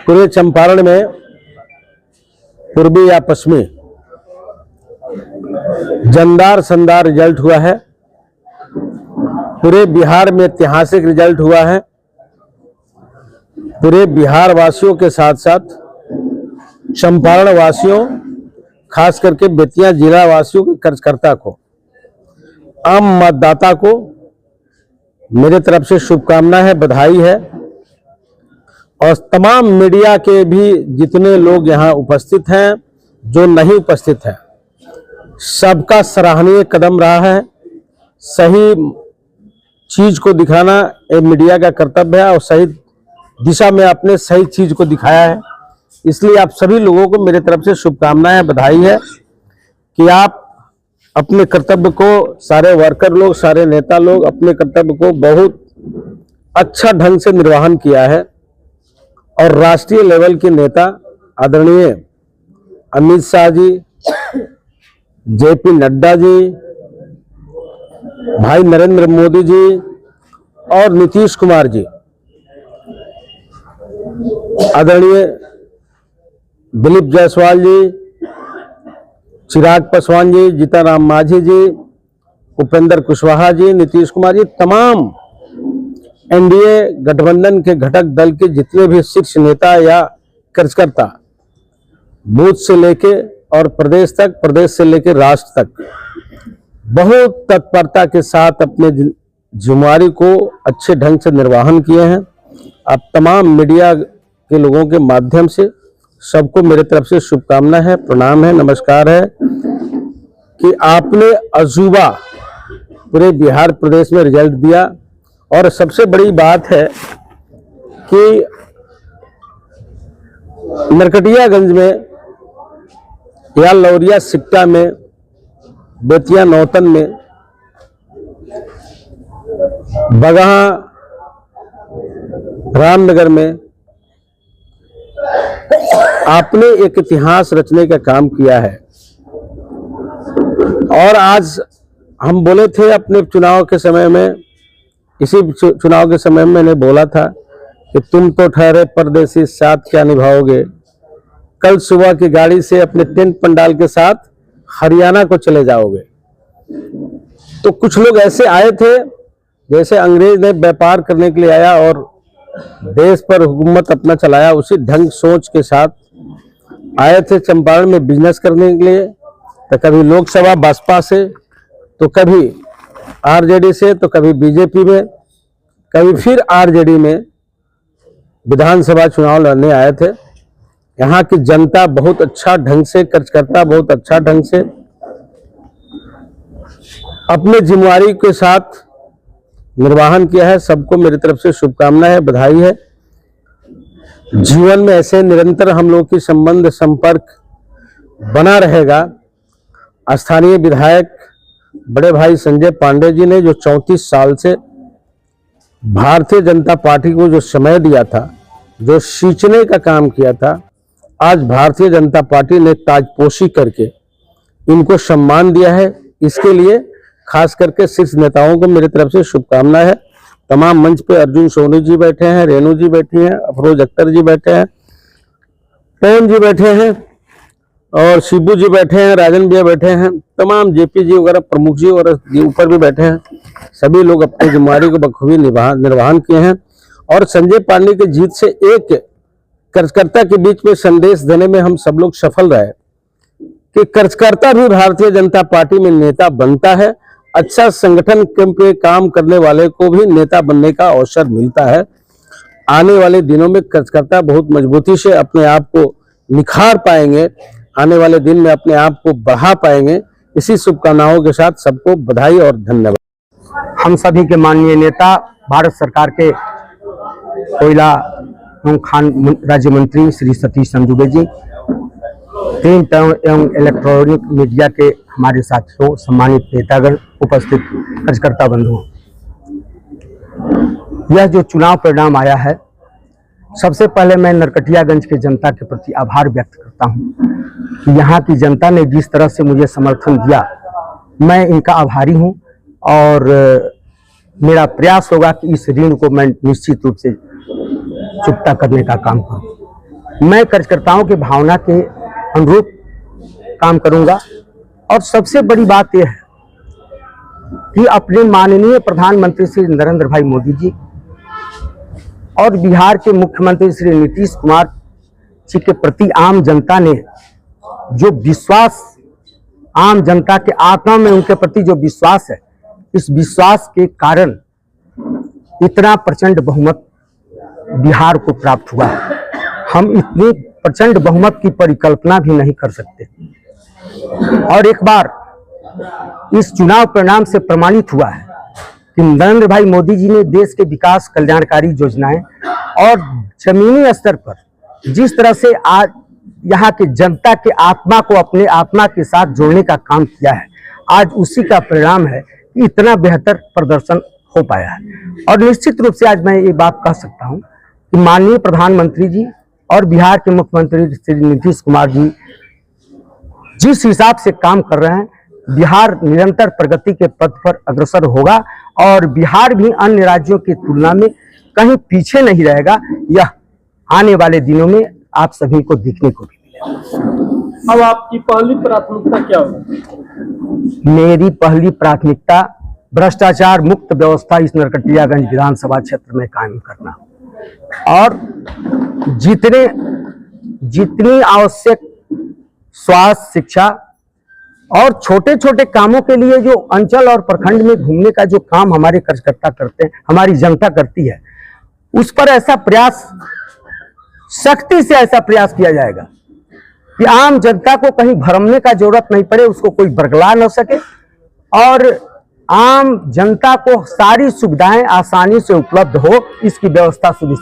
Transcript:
पूरे चंपारण में पूर्वी या पश्चिमी जानदार शानदार रिजल्ट हुआ है। पूरे बिहार में ऐतिहासिक रिजल्ट हुआ है। पूरे बिहार वासियों के साथ साथ चंपारण वासियों, खास करके बेतिया जिला वासियों के कार्यकर्ता को, आम मतदाता को मेरे तरफ से शुभकामना है, बधाई है। और तमाम मीडिया के भी जितने लोग यहाँ उपस्थित हैं, जो नहीं उपस्थित हैं, सबका सराहनीय कदम रहा है। सही चीज को दिखाना एक मीडिया का कर्तव्य है और सही दिशा में अपने सही चीज को दिखाया है। इसलिए आप सभी लोगों को मेरे तरफ से शुभकामनाएं, बधाई है कि आप अपने कर्तव्य को, सारे वर्कर लोग, सारे नेता लोग अपने कर्तव्य को बहुत अच्छा ढंग से निर्वहन किया है। और राष्ट्रीय लेवल के नेता आदरणीय अमित शाह जी, जेपी नड्डा जी, भाई नरेंद्र मोदी जी और नीतीश कुमार जी, आदरणीय दिलीप जायसवाल जी, चिराग पासवान जी, जीतनराम मांझी जी, उपेंद्र कुशवाहा जी, नीतीश कुमार जी, तमाम एनडीए गठबंधन के घटक दल के जितने भी शीर्ष नेता या कार्यकर्ता, बूथ से लेके और प्रदेश तक, प्रदेश से लेके राष्ट्र तक, बहुत तत्परता के साथ अपने जिम्मेदारी को अच्छे ढंग से निर्वहन किए हैं। आप तमाम मीडिया के लोगों के माध्यम से सबको मेरे तरफ से शुभकामना है, प्रणाम है, नमस्कार है कि आपने अजूबा पूरे बिहार प्रदेश में रिजल्ट दिया। और सबसे बड़ी बात है कि नरकटियागंज में या लौरिया सिक्टा में, बेतिया नौतन में, बगहा रामनगर में आपने एक इतिहास रचने का काम किया है। और आज हम बोले थे अपने चुनाव के समय में, इसी चुनाव के समय में मैंने बोला था कि तुम तो ठहरे परदेसी, साथ क्या निभाओगे। कल सुबह की गाड़ी से अपने टेंट पंडाल के साथ हरियाणा को चले जाओगे। तो कुछ लोग ऐसे आए थे जैसे अंग्रेज ने व्यापार करने के लिए आया और देश पर हुकूमत अपना चलाया, उसी ढंग सोच के साथ आए थे चंपारण में बिजनेस करने के लिए। तो कभी लोकसभा भाजपा से, तो कभी आरजेडी से, तो कभी बीजेपी में, कभी फिर आरजेडी में विधानसभा चुनाव लड़ने आए थे। यहाँ की जनता बहुत अच्छा ढंग से, कार्यकर्ता बहुत अच्छा ढंग से अपने जिम्मेदारी के साथ निर्वहन किया है। सबको मेरी तरफ से शुभकामनाएं है, बधाई है। जीवन में ऐसे निरंतर हम लोग की संबंध संपर्क बना रहेगा। स्थानीय विधायक बड़े भाई संजय पांडे जी ने जो 34 साल से भारतीय जनता पार्टी को जो समय दिया था, जो सींचने का काम किया था, आज भारतीय जनता पार्टी ने ताजपोशी करके इनको सम्मान दिया है। इसके लिए खास करके शीर्ष नेताओं को मेरी तरफ से शुभकामना है। तमाम मंच पे अर्जुन सोनी जी बैठे हैं, रेणु जी बैठी हैं, अफरोज अख्तर जी बैठे हैं, पवन जी बैठे हैं और शिबू जी बैठे हैं, राजन भैया बैठे हैं, तमाम जेपी जी वगैरह, प्रमुख जी वगैरह ऊपर भी बैठे हैं। सभी लोग अपनी जिम्मेदारी को बखूबी निर्वहन किए हैं। और संजय पांडे की जीत से एक कार्यकर्ता के बीच में संदेश देने में हम सब लोग सफल रहे कि कार्यकर्ता भी भारतीय जनता पार्टी में नेता बनता है। अच्छा संगठन पे काम करने वाले को भी नेता बनने का अवसर मिलता है। आने वाले दिनों में कार्यकर्ता बहुत मजबूती से अपने आप को निखार पाएंगे, आने वाले दिन में अपने आप को बढ़ा पाएंगे। इसी शुभकामनाओं के साथ सबको बधाई और धन्यवाद। हम सभी के माननीय नेता, भारत सरकार के कोयला एवं खान राज्य मंत्री श्री सतीश दुबे जी, प्रिंट एवं इलेक्ट्रॉनिक मीडिया के हमारे साथियों, सम्मानित नेतागण, उपस्थित कार्यकर्ता बंधुओं, यह जो चुनाव परिणाम आया है, सबसे पहले मैं नरकटियागंज के जनता के प्रति आभार व्यक्त करता हूं कि यहाँ की जनता ने जिस तरह से मुझे समर्थन दिया, मैं इनका आभारी हूं। और मेरा प्रयास होगा कि इस ऋण को मैं निश्चित रूप से चुकता करने का काम करूं। मैं कार्यकर्ताओं की भावना के अनुरूप काम करूंगा। और सबसे बड़ी बात यह है कि अपने माननीय प्रधानमंत्री श्री नरेंद्र भाई मोदी जी और बिहार के मुख्यमंत्री श्री नीतीश कुमार जी के प्रति आम जनता ने जो विश्वास, आम जनता के आत्मा में उनके प्रति जो विश्वास है, इस विश्वास के कारण इतना प्रचंड बहुमत बिहार को प्राप्त हुआ है। हम इतनी प्रचंड बहुमत की परिकल्पना भी नहीं कर सकते। और एक बार इस चुनाव परिणाम से प्रमाणित हुआ है कि नरेंद्र भाई मोदी जी ने देश के विकास कल्याणकारी योजनाएं और जमीनी स्तर पर जिस तरह से आज यहाँ के जनता के आत्मा को अपने आत्मा के साथ जोड़ने का काम किया है, आज उसी का परिणाम है कि इतना बेहतर प्रदर्शन हो पाया है। और निश्चित रूप से आज मैं ये बात कह सकता हूँ कि माननीय प्रधानमंत्री जी और बिहार के मुख्यमंत्री श्री नीतीश कुमार जी जिस हिसाब से काम कर रहे हैं, बिहार निरंतर प्रगति के पथ पर अग्रसर होगा और बिहार भी अन्य राज्यों की तुलना में कहीं पीछे नहीं रहेगा। यह आने वाले दिनों में आप सभी को दिखने को भी मिलेगा। अब आपकी पहली प्राथमिकता क्या होगी? मेरी पहली प्राथमिकता भ्रष्टाचार मुक्त व्यवस्था इस नरकटियागंज विधानसभा क्षेत्र में कायम करना और जितनी आवश्यक स्वास्थ्य, शिक्षा और छोटे छोटे कामों के लिए जो अंचल और प्रखंड में घूमने का जो काम हमारे कार्यकर्ता करते हैं, हमारी जनता करती है, उस पर ऐसा प्रयास, सख्ती से ऐसा प्रयास किया जाएगा कि आम जनता को कहीं भरमने का जरूरत नहीं पड़े, उसको कोई बरगला न सके और आम जनता को सारी सुविधाएं आसानी से उपलब्ध हो, इसकी व्यवस्था सुनिश्चित